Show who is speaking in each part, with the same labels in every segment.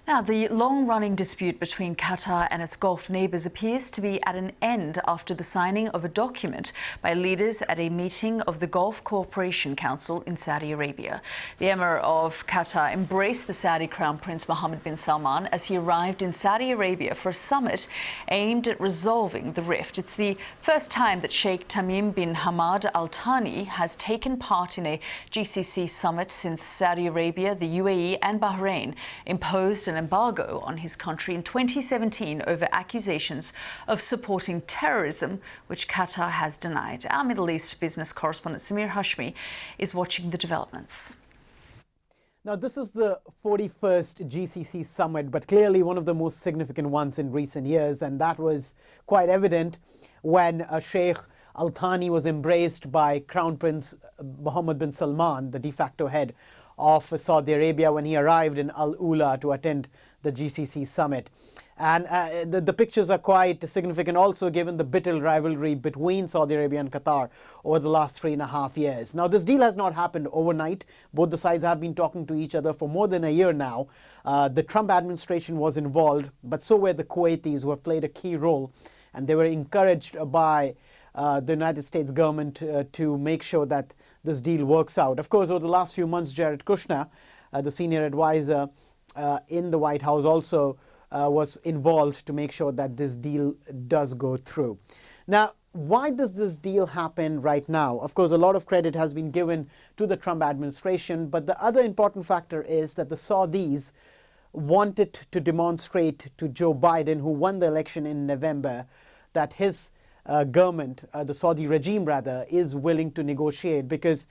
Speaker 1: Now, the long-running dispute between Qatar and its Gulf neighbours appears to be at an end after the signing of a document by leaders at a meeting of the Gulf Cooperation Council in Saudi Arabia. The Emir of Qatar embraced the Saudi Crown Prince Mohammed bin Salman as he arrived in Saudi Arabia for a summit aimed at resolving the rift. It's the first time that Sheikh Tamim bin Hamad Al Thani has taken part in a GCC summit since Saudi Arabia, the UAE and Bahrain imposed an embargo on his country in 2017 over accusations of supporting terrorism, which Qatar has denied. Our Middle East business correspondent Samir Hashmi is watching the developments.
Speaker 2: Now, this is the 41st GCC summit, but clearly one of the most significant ones in recent years, and that was quite evident when Sheikh Al Thani was embraced by Crown Prince Mohammed bin Salman, the de facto head of Saudi Arabia, when he arrived in al-Ula to attend the GCC summit. And the pictures are quite significant also given the bitter rivalry between Saudi Arabia and Qatar over the last 3.5 years. Now, this deal has not happened overnight. Both the sides have been talking to each other for more than a year now. The Trump administration was involved, but so were the Kuwaitis, who have played a key role, and they were encouraged by the United States government to make sure that this deal works out. Of course, over the last few months, Jared Kushner, the senior advisor in the White House, also was involved to make sure that this deal does go through. Now, why does this deal happen right now? Of course, a lot of credit has been given to the Trump administration, but the other important factor is that the Saudis wanted to demonstrate to Joe Biden, who won the election in November, that his government, the Saudi regime rather, is willing to negotiate, because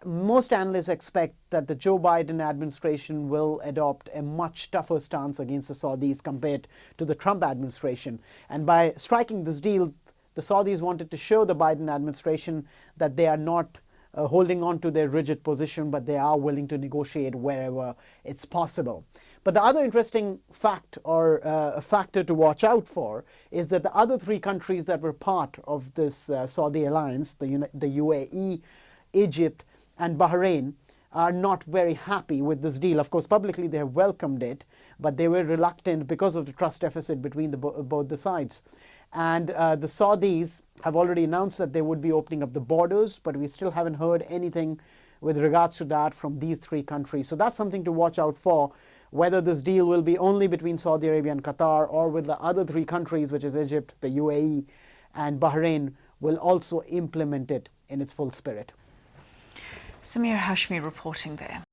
Speaker 2: most analysts expect that the Joe Biden administration will adopt a much tougher stance against the Saudis compared to the Trump administration. And by striking this deal, the Saudis wanted to show the Biden administration that they are not holding on to their rigid position, but they are willing to negotiate wherever it's possible. But the other interesting fact, or a factor to watch out for, is that the other three countries that were part of this Saudi alliance, the UAE, Egypt and Bahrain, are not very happy with this deal. Of course, publicly they have welcomed it, but they were reluctant because of the trust deficit between both the sides. And the Saudis have already announced that they would be opening up the borders, but we still haven't heard anything with regards to that from these three countries. So that's something to watch out for, whether this deal will be only between Saudi Arabia and Qatar, or with the other three countries, which is Egypt, the UAE and Bahrain, will also implement it in its full spirit.
Speaker 1: Samir Hashmi reporting there.